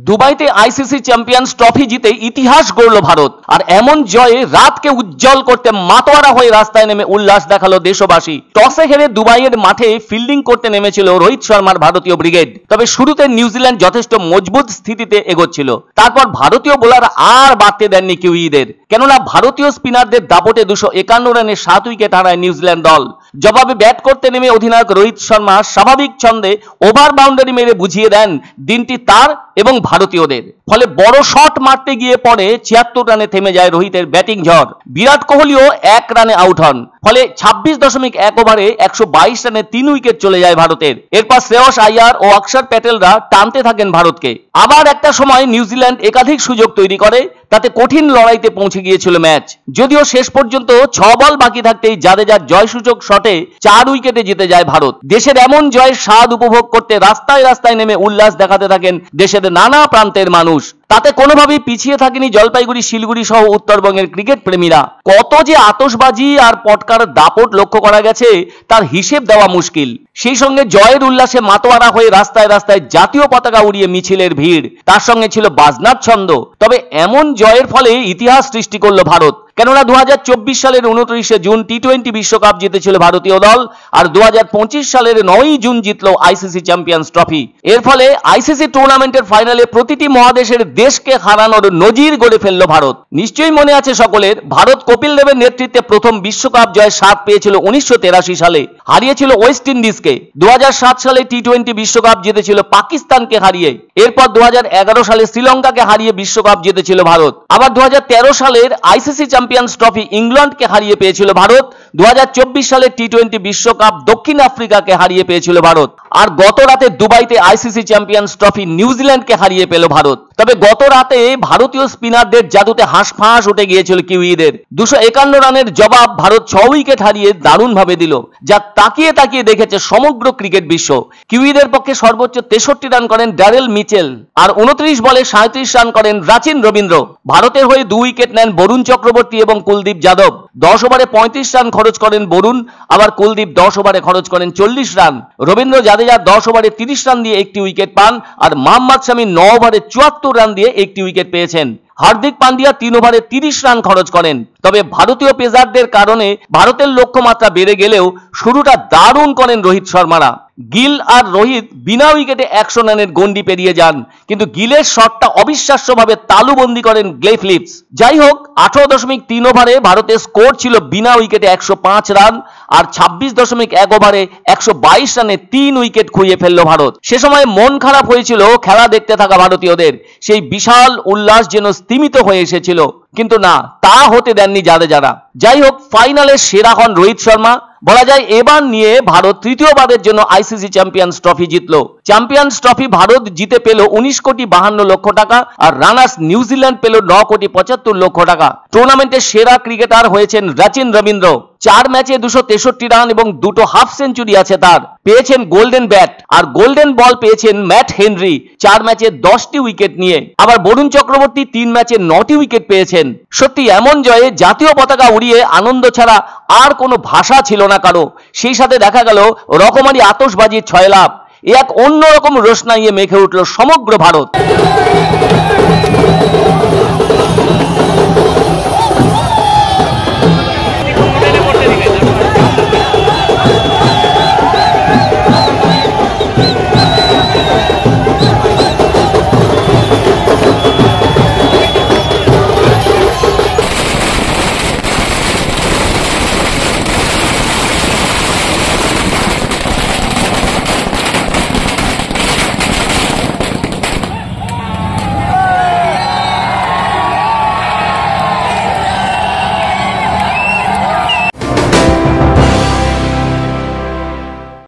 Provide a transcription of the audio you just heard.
দুবাইতে ICC champions trophy জিতে ইতিহাস গড়ল ভারত। আর এমন জয়ে রাতকে উজ্জ্বল করতে মাতোয়ারা হয়ে রাস্তায় নেমে উল্লাস দেখালো দেশবাসী। টসে হেরে দুবাইয়ের মাঠে ফিল্ডিং করতে নেমেছিল রোহিত শর্মার ভারতীয় ব্রিগেড। তবে শুরুতে নিউজিল্যান্ড যথেষ্ট মজবুত স্থিতিতে এগোচ্ছিল। তারপর ভারতীয় বোলার আর বাড়তে দেননি কিউইদের, কেননা ভারতীয় স্পিনারদের দাপটে 251 রানে 7 উইকেট হারায় নিউজিল্যান্ড দল। জবাবে ব্যাট করতে নেমে অধিনায়ক রোহিত শর্মা স্বাভাবিক ছন্দে ওভার বাউন্ডারি মেরে বুঝিয়ে দেন দিনটি তার এবং ভারতীয়দের। ফলে বড় শট মারতে গিয়ে পরে 76 রানে থেমে যায় রোহিতের ব্যাটিং ঝড়। বিরাট কোহলিও 1 রানে আউট হন। ফলে 26.1 ওভারে 122 রানে 3 উইকেট চলে যায় ভারতের। এরপর শ্রেয়স আইয়ার ও অক্ষর প্যাটেলরা টানতে থাকেন ভারতকে। আবার একটা সময় নিউজিল্যান্ড একাধিক সুযোগ তৈরি করে, তাতে কঠিন লড়াইতে পৌঁছে গিয়েছিল ম্যাচ। যদিও শেষ পর্যন্ত 6 বল বাকি থাকতেই জাদেজার জয়সূচক শটে 4 উইকেটে জিতে যায় ভারত। দেশের এমন জয়ের স্বাদ উপভোগ করতে রাস্তায় রাস্তায় নেমে উল্লাস দেখাতে থাকেন দেশের নানা প্রান্তের মানুষ। তাতে কোনোভাবেই পিছিয়ে থাকেনি জলপাইগুড়ি, শিলিগুড়ি সহ উত্তরবঙ্গের ক্রিকেট প্রেমীরা। কত যে আতশবাজি আর পটকার দাপট লক্ষ্য করা গেছে তার হিসেব দেওয়া মুশকিল। সেই সঙ্গে জয়ের উল্লাসে মাতোয়ারা হয়ে রাস্তায় রাস্তায় জাতীয় পতাকা উড়িয়ে মিছিলের ভিড়, তার সঙ্গে ছিল বাজনার ছন্দ। তবে এমন জয়ের ফলে ইতিহাস সৃষ্টি করল ভারত, কেননা 2024 সালের 29শে জুন টি20 বিশ্বকাপ জিতেছিল ভারতীয় দল, আর 2025 সালের 9ই জুন জিতল আইসিসি চ্যাম্পিয়ন্স ট্রফি। এর ফলে আইসিসি টুর্নামেন্টের ফাইনালে প্রতিটি মহাদেশের দেশকে হারানোর নজির গড়ে ফেলল ভারত। নিশ্চয়ই মনে আছে সকলের, ভারত কপিল দেবের নেতৃত্বে প্রথম বিশ্বকাপ জয়ের স্বাদ পেয়েছিল 1983 সালে, হারিয়েছিল ওয়েস্ট ইন্ডিজকে। 2007 সালে টি20 বিশ্বকাপ জিতেছিল পাকিস্তানকে হারিয়ে। এরপর 2011 সালে শ্রীলঙ্কাকে হারিয়ে বিশ্বকাপ জিতেছিল ভারত। আবার 2013 সালের আইসিসি চ্যাম্পিয়ন্স ট্রফি ইংল্যান্ডকে হারিয়ে পেয়েছিল ভারত। 2024 সালের টি20 বিশ্বকাপ দক্ষিণ আফ্রিকাকে হারিয়ে পেয়েছিল ভারত। আর গত রাতে দুবাইতে আইসিসি চ্যাম্পিয়ন্স ট্রফি নিউজিল্যান্ডকে হারিয়ে পেল ভারত। তবে গত রাতে ভারতীয় স্পিনারদের জাদুতে হাঁসফাঁস উঠে গিয়েছিল কিউইদের। 251 রানের জবাব ভারত 6 উইকেট হারিয়ে দারুণভাবে দিল, যা তাকিয়ে তাকিয়ে দেখেছে সমগ্র ক্রিকেট বিশ্ব। কিউইদের পক্ষে সর্বোচ্চ 63 রান করেন ড্যারেল মিচেল, আর 29 বলে 37 রান করেন রাচিন রবীন্দ্র। ভারতের হয়ে 2 উইকেট নেন বরুণ চক্রবর্তী এবং কুলদীপ যাদব। 10 ওভারে 35 রান খরচ করেন বরুণ, আবার কুলদীপ 10 ওভারে খরচ করেন 40 রান। রবীন্দ্র জাদেজা 10 ওভারে 30 রান দিয়ে 1টি উইকেট পান, আর মোহাম্মদ শামি 9 ওভারে 74 রান দিয়ে 1টি উইকেট পেয়েছেন। হার্দিক পান্ডিয়া 3 ওভারে 30 রান খরচ করেন। তবে ভারতীয় পেসারদের কারণে ভারতের লক্ষ্যমাত্রা বেড়ে গেলেও শুরুটা দারুণ করেন রোহিত শর্মারা। গিল আর রোহিত বিনা উইকেটে 100 রানের গন্ডি পেরিয়ে যান, কিন্তু গিলের শটটা অবিশ্বাস্যভাবে তালুবন্দি করেন গ্লে ফিলিপস। যাই হোক, 18.3 ওভারে ভারতের স্কোর ছিল বিনা উইকেটে 105 রান, আর 26.1 ওভারে 122 রানে 3 উইকেট খুইয়ে ফেলল ভারত। সে সময় মন খারাপ হয়েছিল খেলা দেখতে থাকা ভারতীয়দের। সেই বিশাল উল্লাস যেন স্তিমিত হয়ে এসেছিল, কিন্তু না, তা হতে দেননি জাদেজারা। যাই হোক, ফাইনালে সেরা হন রোহিত শর্মা। বলা যায় এবার নিয়ে ভারত তৃতীয়বারের জন্য আইসিসি চ্যাম্পিয়ন্স ট্রফি জিতল। চ্যাম্পিয়ন্স ট্রফি ভারত জিতে পেল 19,52,00,000 টাকা, আর রানার্স নিউজিল্যান্ড পেল 9,75,00,000 টাকা। টুর্নামেন্টের সেরা ক্রিকেটার হয়েছেন রাচিন রবীন্দ্র। 4 ম্যাচে 263 রান এবং 2টো হাফ সেঞ্চুরি আছে তার। পেয়েছেন গোল্ডেন ব্যাট, আর গোল্ডেন বল পেয়েছেন ম্যাট হেনরি 4 ম্যাচে 10টি উইকেট নিয়ে। আবার বরুণ চক্রবর্তী 3 ম্যাচে 9টি উইকেট পেয়েছেন। সত্যি এমন জয়ে জাতীয় পতাকা উড়িয়ে আনন্দ ছাড়া আর কোনো ভাষা ছিল না কারো। সেই সাথে দেখা গেল রকমারি আতশবাজির ছয়লাভ। এক অন্যরকম রোশনাইয়ে মেখে উঠল সমগ্র ভারত।